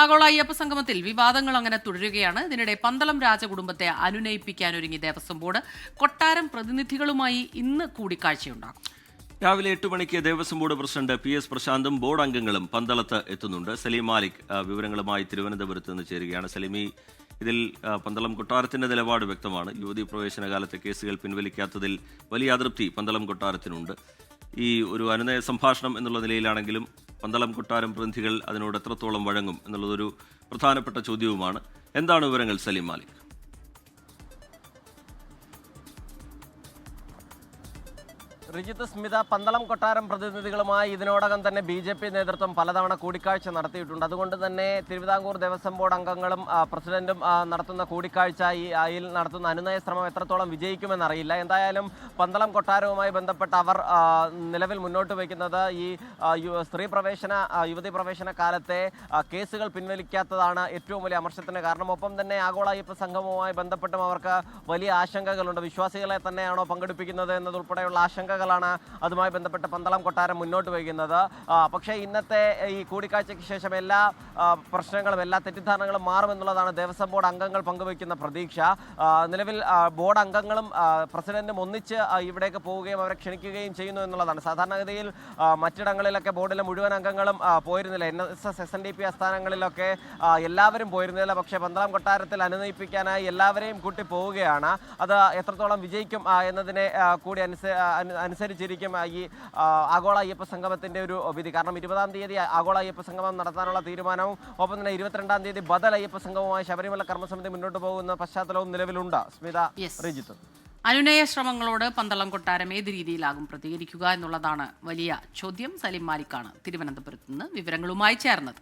ആഗോള അയ്യപ്പ സംഗമത്തിൽ വിവാദങ്ങൾ അങ്ങനെ തുടരുകയാണ്. ഇതിനിടെ പന്തളം രാജകുടുംബത്തെ അനുനയിപ്പിക്കാനൊരുങ്ങി ദേവസ്വം ബോർഡ്. കൊട്ടാരം പ്രതിനിധികളുമായി ഇന്ന് കൂടിക്കാഴ്ചയുണ്ടാകും. രാവിലെ 8 മണിക്ക് ദേവസ്വം ബോർഡ് പ്രസിഡന്റ് PS പ്രശാന്തും ബോർഡ് അംഗങ്ങളും പന്തളത്ത് എത്തുന്നുണ്ട്. സലീം മാലിക് വിവരങ്ങളുമായി തിരുവനന്തപുരത്ത് നിന്ന് ചേരുകയാണ്. സലീമി, ഇതിൽ പന്തളം കൊട്ടാരത്തിന്റെ നിലപാട് വ്യക്തമാണ്. യുവതി പ്രവേശന കാലത്തെ കേസുകൾ പിൻവലിക്കാത്തതിൽ വലിയ അതൃപ്തി പന്തളം കൊട്ടാരത്തിനുണ്ട്. ഈ ഒരു അനുനയ സംഭാഷണം എന്നുള്ള നിലയിലാണെങ്കിലും പന്തളം കൊട്ടാരം പ്രതിനിധികൾ അതിനോട് എത്രത്തോളം വഴങ്ങും എന്നുള്ളതൊരു പ്രധാനപ്പെട്ട ചോദ്യവുമാണ്. എന്താണ് വിവരങ്ങൾ സലീം മാലിക്? റിജിത്ത്, സ്മിത, പന്തളം കൊട്ടാരം പ്രതിനിധികളുമായി ഇതിനോടകം തന്നെ BJP നേതൃത്വം പലതവണ കൂടിക്കാഴ്ച നടത്തിയിട്ടുണ്ട്. അതുകൊണ്ട് തന്നെ തിരുവിതാംകൂർ ദേവസ്വം ബോർഡ് അംഗങ്ങളും പ്രസിഡന്റും നടത്തുന്ന കൂടിക്കാഴ്ച ഇതിൽ നടത്തുന്ന അനുനയ ശ്രമം എത്രത്തോളം വിജയിക്കുമെന്നറിയില്ല. എന്തായാലും പന്തളം കൊട്ടാരവുമായി ബന്ധപ്പെട്ട് അവർ നിലവിൽ മുന്നോട്ട് വയ്ക്കുന്നത് ഈ സ്ത്രീ പ്രവേശന യുവതി പ്രവേശന കാലത്തെ കേസുകൾ പിൻവലിക്കാത്തതാണ് ഏറ്റവും വലിയ അമർഷത്തിന് കാരണം. ഒപ്പം തന്നെ ആഗോള അയ്യപ്പ സംഗമവുമായി ബന്ധപ്പെട്ടും അവർക്ക് വലിയ ആശങ്കകളുണ്ട്. വിശ്വാസികളെ തന്നെയാണോ പങ്കെടുപ്പിക്കുന്നത് എന്നതുൾപ്പെടെയുള്ള ആശങ്കകളാണ് അതുമായി ബന്ധപ്പെട്ട് പന്തളം കൊട്ടാരം മുന്നോട്ട് വയ്ക്കുന്നത്. പക്ഷേ ഇന്നത്തെ ഈ കൂടിക്കാഴ്ചയ്ക്ക് ശേഷം എല്ലാ പ്രശ്നങ്ങളും എല്ലാ തെറ്റിദ്ധാരണകളും മാറുമെന്നുള്ളതാണ് ദേവസ്വം ബോർഡ് അംഗങ്ങൾ പങ്കുവയ്ക്കുന്ന പ്രതീക്ഷ. നിലവിൽ ബോർഡ് അംഗങ്ങളും പ്രസിഡന്റും ഒന്നിച്ച് ഇവിടേക്ക് പോവുകയും അവരെ ക്ഷണിക്കുകയും ചെയ്യുന്നു എന്നുള്ളതാണ്. സാധാരണഗതിയിൽ മറ്റിടങ്ങളിലൊക്കെ ബോർഡിലെ മുഴുവൻ അംഗങ്ങളും പോയിരുന്നില്ല. NSS SNDP ആസ്ഥാനങ്ങളിലൊക്കെ എല്ലാവരും പോയിരുന്നില്ല. പക്ഷേ പന്തളം കൊട്ടാരത്തിൽ അനുനയിപ്പിക്കാനായി എല്ലാവരെയും കൂട്ടി പോവുകയാണ്. അത് എത്രത്തോളം വിജയിക്കും എന്നതിനെ കൂടി അനുസരിച്ചിരിക്കും ഈ ആഗോള അയ്യപ്പ സംഗമത്തിന്റെ ഒരു വിധി. കാരണം 20-ാം തീയതി ആഗോള അയ്യപ്പ സംഗമം നടത്താനുള്ള തീരുമാനവും ഒപ്പം തന്നെ 22-ാം തീയതി ബദൽ അയ്യപ്പ സംഗമവുമായി ശബരിമല കർമ്മസമിതി മുന്നോട്ട് പോകുന്ന പശ്ചാത്തലവും നിലവിലുണ്ട്. സ്മിത, റിജിത്ത്, അനുനയ ശ്രമങ്ങളോട് പന്തളം കൊട്ടാരം ഏത് രീതിയിലാകും പ്രതികരിക്കുക എന്നുള്ളതാണ് വലിയ ചോദ്യം. സലീം മാലിക്കാണ് തിരുവനന്തപുരത്ത് നിന്ന് വിവരങ്ങളുമായി ചേർന്നത്.